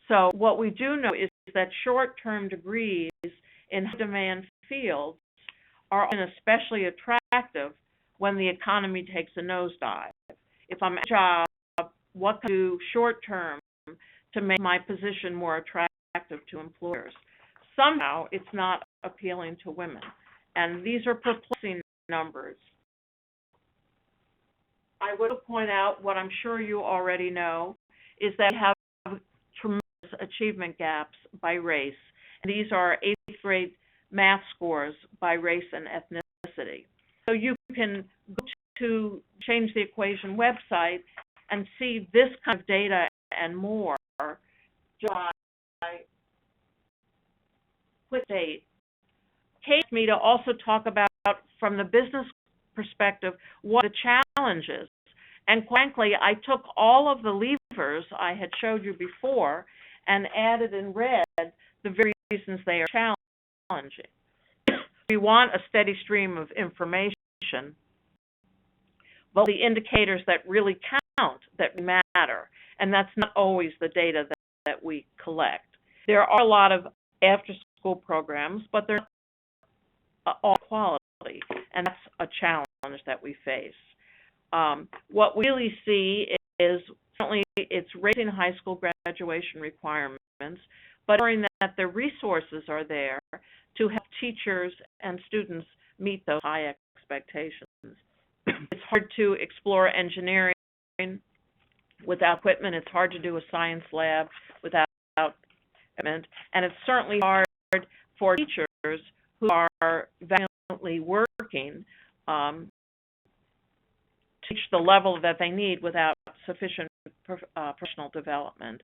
So what we do know is that short-term degrees in high-demand fields are often especially attractive when the economy takes a nosedive. If I'm at a job, what can I do short-term to make my position more attractive to employers? Somehow, it's not appealing to women, and these are perplexing numbers. I would point out what I'm sure you already know is that we have tremendous achievement gaps by race. And these are 8th grade math scores by race and ethnicity. So you can go to Change the Equation website and see this kind of data and more by click date. Kate asked me to also talk about, from the business perspective, what the challenges. And frankly, I took all of the levers I had showed you before and added in red the very reasons they are challenging. We want a steady stream of information, but the indicators that really count, that matter, and that's not always the data that we collect. There are a lot of after-school programs, but they're not all quality, and that's a challenge that we face. What we really see is certainly it's raising high school graduation requirements, but ensuring that the resources are there to help teachers and students meet those high expectations. It's hard to explore engineering without equipment. It's hard to do a science lab without equipment, and it's certainly hard for teachers who are valiantly working to reach the level that they need without sufficient professional development.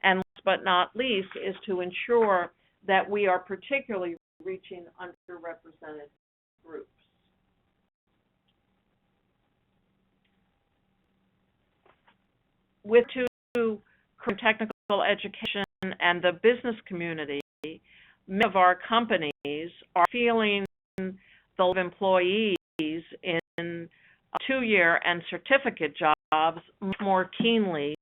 And last but not least is to ensure that we are particularly reaching underrepresented groups. With current technical education and the business community, many of our companies are feeling the level of employees in two-year and certificate jobs much more keenly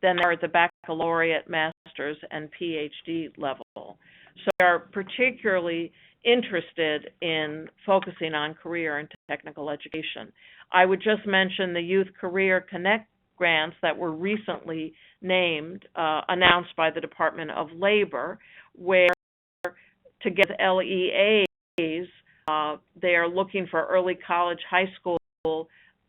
than they are at the baccalaureate, master's, and PhD level. So they are particularly interested in focusing on career and technical education. I would just mention the Youth Career Connect grants that were recently named, announced by the Department of Labor, where to get LEAs, they are looking for early college, high school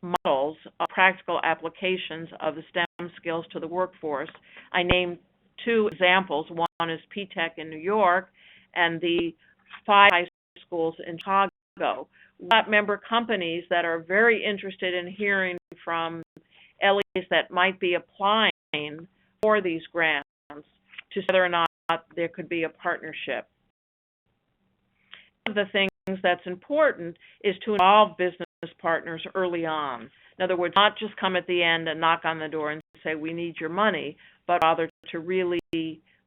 models of practical applications of the STEM skills to the workforce. I named two examples. One is P-TECH in New York, and the 5 high schools in Chicago. We've got member companies that are very interested in hearing from LEAs that might be applying for these grants to see whether or not there could be a partnership. One of the things that's important is to involve business partners early on. In other words, not just come at the end and knock on the door and say, we need your money, but rather to really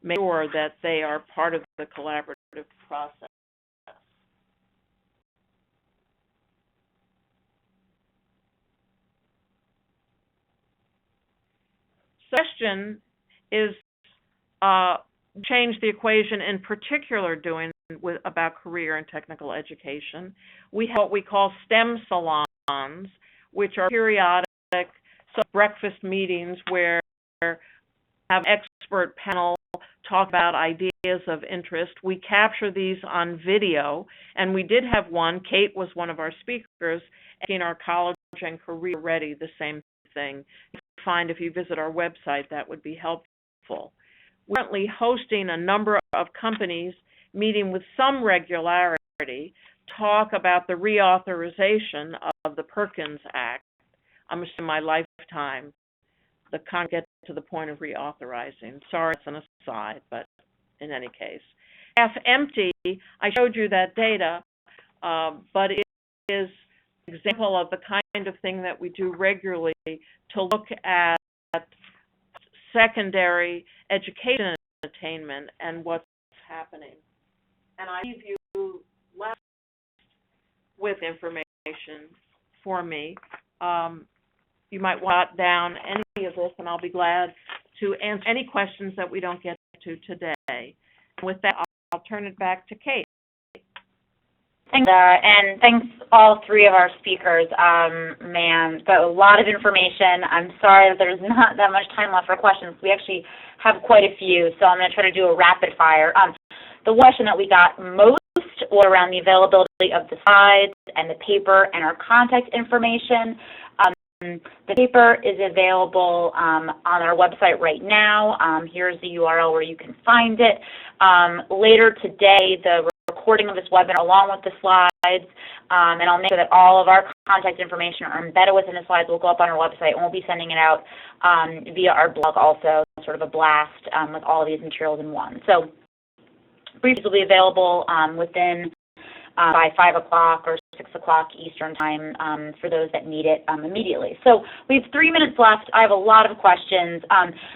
make sure that they are part of the collaborative process. Suggestion is change the equation, in particular doing about career and technical education. We have what we call STEM Salons, which are periodic breakfast meetings where we have expert panel talk about ideas of interest. We capture these on video, and we did have one. Kate was one of our speakers, asking our college and career ready the same thing. You can find, if you visit our website, that would be helpful. we're currently hosting a number of companies, meeting with some regularity, talk about the reauthorization of the Perkins Act. I'm assuming my lifetime, the Congress get to the point of reauthorizing. Sorry, it's an aside, but in any case. Halfempty, I showed you that data, but it is an example of the kind of thing that we do regularly to look at secondary education attainment and what's happening. And I leave you left with information for me. You might jot down any of this, and I'll be glad to answer any questions that we don't get to today. With that, I'll turn it back to Kate. Thanks, and thanks all three of our speakers. Man, got a lot of information. I'm sorry that there's not that much time left for questions. We actually have quite a few, so I'm going to try to do a rapid fire. The question that we got most was around the availability of the slides and the paper and our contact information. The paper is available on our website right now. Here's the URL where you can find it. Later today, the recording of this webinar along with the slides, and I'll make sure that all of our contact information are embedded within the slides will go up on our website, and we'll be sending it out via our blog also, sort of a blast with all of these materials in one. So briefs will be available within by 5 o'clock or 6 o'clock Eastern time for those that need it immediately. So we have 3 minutes left. I have a lot of questions.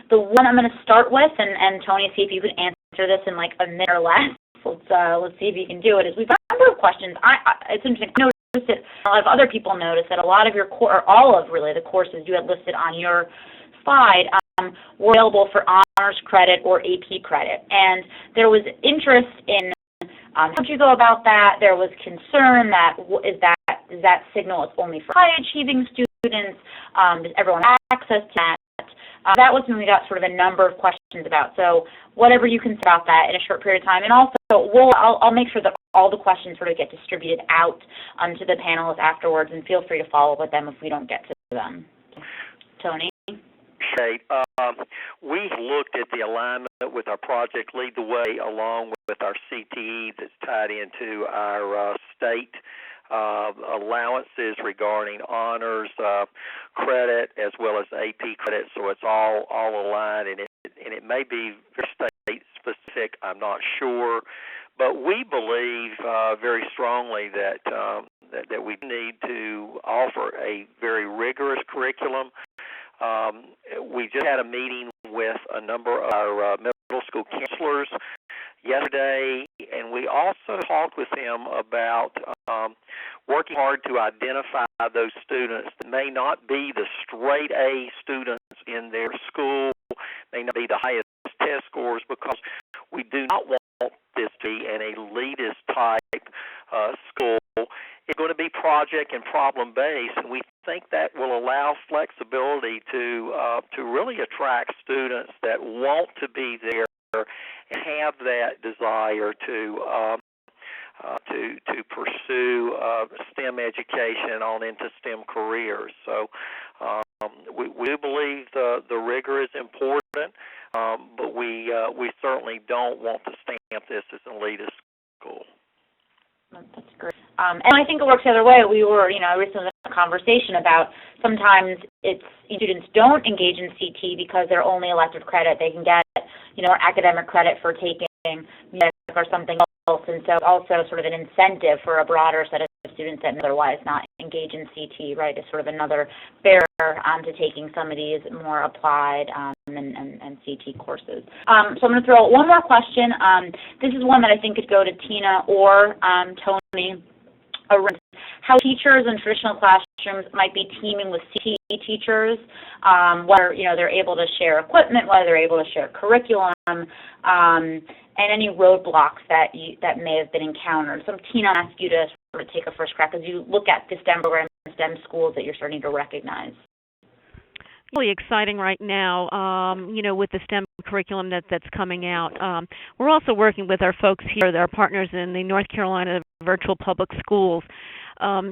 The one I'm going to start with, and Tony, see if you can answer this in like a minute or less. Let's see if you can do it. Is we've got a number of questions. It's interesting. I noticed that a lot of other people noticed that a lot of your or all of really the courses you had listed on your slide were available for honors credit or AP credit, and there was interest in how did you go about that? There was concern that does that signal it's only for high achieving students? Does everyone have access to that? That was when we got sort of a number of questions about. So whatever you can say about that in a short period of time. And also, I'll make sure that all the questions sort of get distributed out to the panelists afterwards, and feel free to follow up with them if we don't get to them. Tony? Okay. We looked at the alignment with our project Lead the Way along with our CTE that's tied into our state allowances regarding honors credit as well as AP credit, so it's all aligned, and it may be very state specific, I'm not sure, but we believe very strongly that that we need to offer a very rigorous curriculum. We just had a meeting with a number of our middle school counselors yesterday, and we also talked with them about working hard to identify those students that may not be the straight A students in their school, may not be the highest test scores, because we do not want this to be an elitist type school. It's going to be project and problem based, and we think that will allow flexibility to really attract students that want to be there and have that desire to pursue STEM education on into STEM careers. So we do believe the rigor is important, but we certainly don't want to stamp this as an elitist school. That's great. And I think it works the other way. We were, recently in a conversation about sometimes students don't engage in CT because they're only elective credit. They can get, academic credit for taking music or something else, and so also sort of an incentive for a broader set of students that otherwise not engage in CT, right, is sort of another barrier to taking some of these more applied and CT courses. So I'm going to throw out one more question. This is one that I think could go to Tina or Tony. How teachers in traditional classrooms might be teaming with CTE teachers, whether they're able to share equipment, whether they're able to share curriculum, and any roadblocks that may have been encountered. So Tina, I'll ask you to sort of take a first crack as you look at the STEM program and STEM schools that you're starting to recognize. Really exciting right now, with the STEM curriculum that's coming out. We're also working with our folks here, our partners in the North Carolina virtual public schools.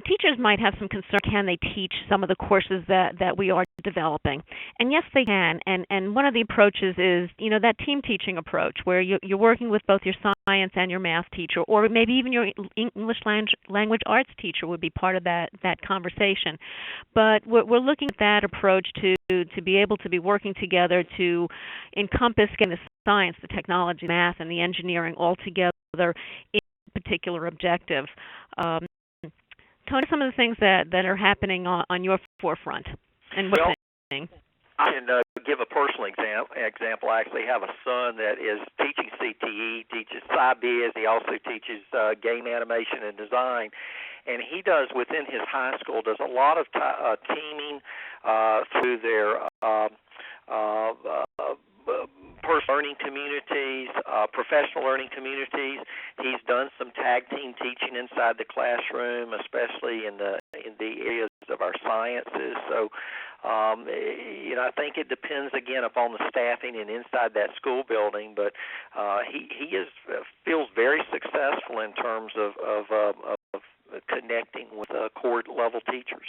teachers might have some concern, can they teach some of the courses that we are developing? And yes, they can. And one of the approaches is, that team teaching approach, where you're working with both your science and your math teacher, or maybe even your English language arts teacher would be part of that conversation. But we're looking at that approach to be able to be working together to encompass getting the science, the technology, math, and the engineering all together in a particular objective. Tony, some of the things that are happening on your forefront and what's happening. I can give a personal example. I actually have a son that is teaching CTE, teaches SciBiz. He also teaches game animation and design. And he does, within his high school, does a lot of teaming through their personal learning communities, professional learning communities. He's done some tag team teaching inside the classroom, especially in the areas of our sciences. So, I think it depends again upon the staffing and inside that school building. But he feels very successful in terms of connecting with core level teachers.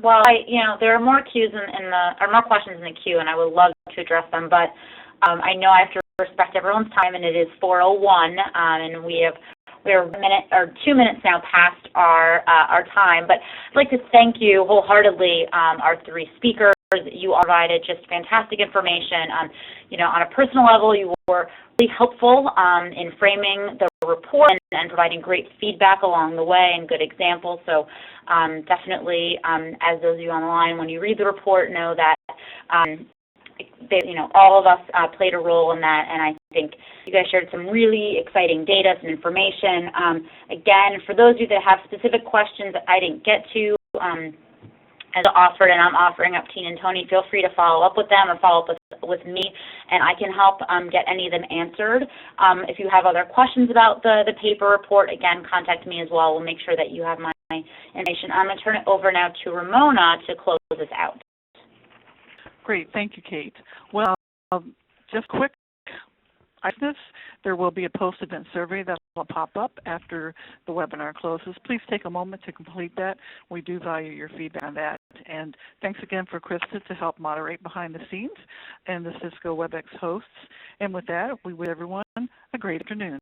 Well, there are more questions in the queue, and I would love to address them, but I know I have to respect everyone's time, and it is 4:01, and we're 2 minutes now past our time. But I'd like to thank you wholeheartedly, our three speakers. You provided just fantastic information. On a personal level, you were really helpful in framing the report and providing great feedback along the way and good examples. So definitely, as those of you on the line, when you read the report, know that all of us played a role in that, and I think you guys shared some really exciting data, some information. Again, for those of you that have specific questions that I didn't get to, as offered, and I'm offering up Tina and Tony, feel free to follow up with them or follow up with me, and I can help get any of them answered. If you have other questions about the paper report, again, contact me as well. We'll make sure that you have my information. I'm going to turn it over now to Ramona to close this out. Great. Thank you, Kate. Well, just quick, there will be a post-event survey that will pop up after the webinar closes. Please take a moment to complete that. We do value your feedback on that. And thanks again for Krista to help moderate behind the scenes and the Cisco WebEx hosts. And with that, we wish everyone a great afternoon.